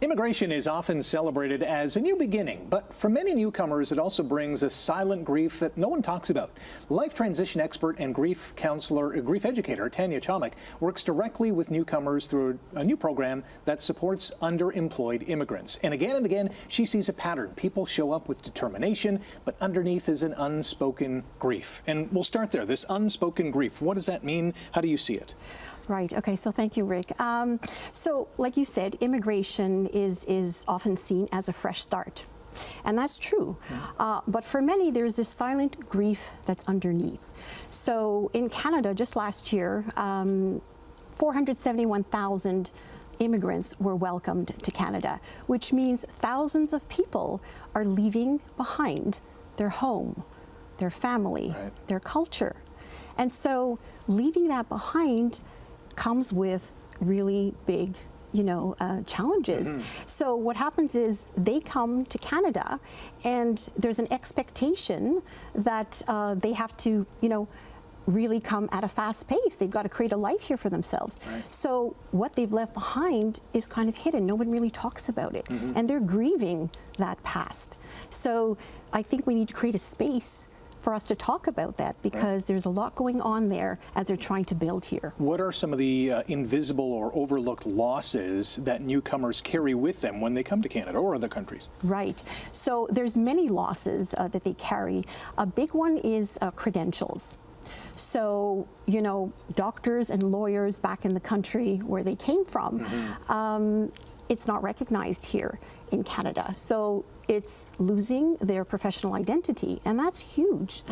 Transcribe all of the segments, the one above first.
Immigration is often celebrated as a new beginning, but for many newcomers, it also brings a silent grief that no one talks about. Life transition expert and grief educator Tania Chomyk works directly with newcomers through a new program that supports underemployed immigrants. And again, she sees a pattern. People show up with determination, but underneath is an unspoken grief. And we'll start there. This unspoken grief, what does that mean? How do you see it? Right. Okay. So thank you, Rick. So like you said, immigration is often seen as a fresh start. And that's true. But for many, there's this silent grief that's underneath. So in Canada, just last year, 471,000 immigrants were welcomed to Canada, which means thousands of people are leaving behind their home, their family, their culture. And so leaving that behind comes with really big, challenges. So what happens is they come to Canada and there's an expectation that they have to, really come at a fast pace. They've got to create a life here for themselves. So what they've left behind is kind of hidden. No one really talks about it. And they're grieving that past. So I think we need to create a space for us to talk about that, because there's a lot going on there as they're trying to build here. What are some of the invisible or overlooked losses that newcomers carry with them when they come to Canada or other countries? Right. So there's many losses that they carry. A big one is credentials. So, doctors and lawyers back in the country where they came from, it's not recognized here in Canada. So it's losing their professional identity, and that's huge.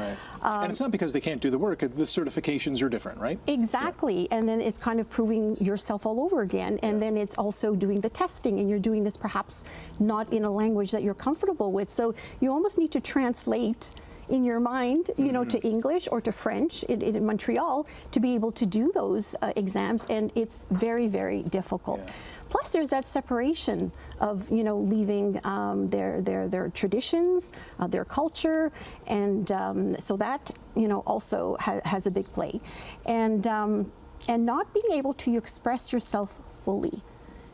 And it's not because they can't do the work, the certifications are different, right? Exactly, and then it's kind of proving yourself all over again, and then it's also doing the testing, and you're doing this perhaps not in a language that you're comfortable with, so you almost need to translate in your mind, to English or to French in Montreal to be able to do those exams, and it's very, very difficult. Plus, there's that separation of, leaving their traditions, their culture, and so that, also has a big play. And not being able to express yourself fully.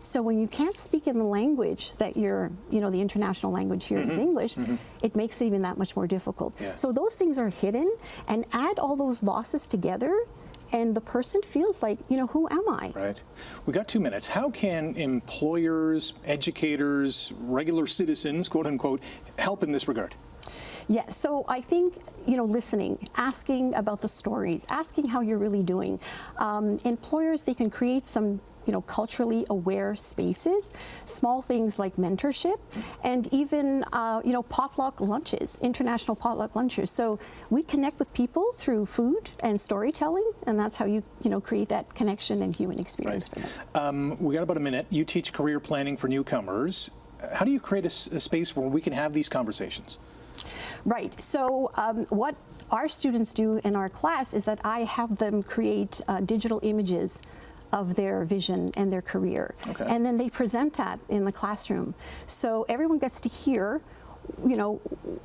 So when you can't speak in the language that you're, the international language here is English, it makes it even that much more difficult. So those things are hidden, and add all those losses together, and the person feels like, who am I? Right. We got 2 minutes. How can employers, educators, regular citizens, quote unquote, help in this regard? Yeah, so I think, listening, asking about the stories, asking how you're really doing. Employers, they can create some culturally aware spaces, small things like mentorship, and even, potluck lunches, international potluck lunches. So we connect with people through food and storytelling, and that's how you, create that connection and human experience for them. We got about a minute. You teach career planning for newcomers. How do you create a space where we can have these conversations? Right. So what our students do in our class is that I have them create digital images of their vision and their career. And then they present that in the classroom. So everyone gets to hear,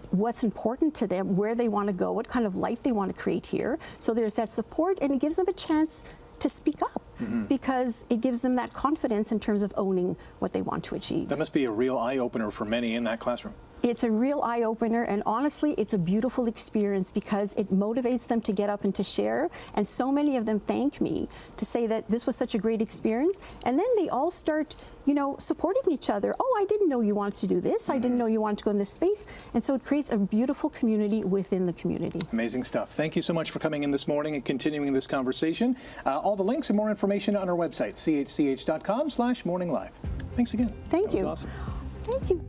what's important to them, where they want to go, what kind of life they want to create here. So there's that support, and it gives them a chance to speak up, because it gives them that confidence in terms of owning what they want to achieve. That must be a real eye-opener for many in that classroom. It's a real eye-opener, and honestly, it's a beautiful experience because it motivates them to get up and to share, and so many of them thank me to say that this was such a great experience, and then they all start, supporting each other. Oh, I didn't know you wanted to do this. I didn't know you wanted to go in this space, and so it creates a beautiful community within the community. Amazing stuff. Thank you so much for coming in this morning and continuing this conversation. All the links and more information on our website, chch.com/morninglive. Thanks again. Thank you. That was awesome. Thank you.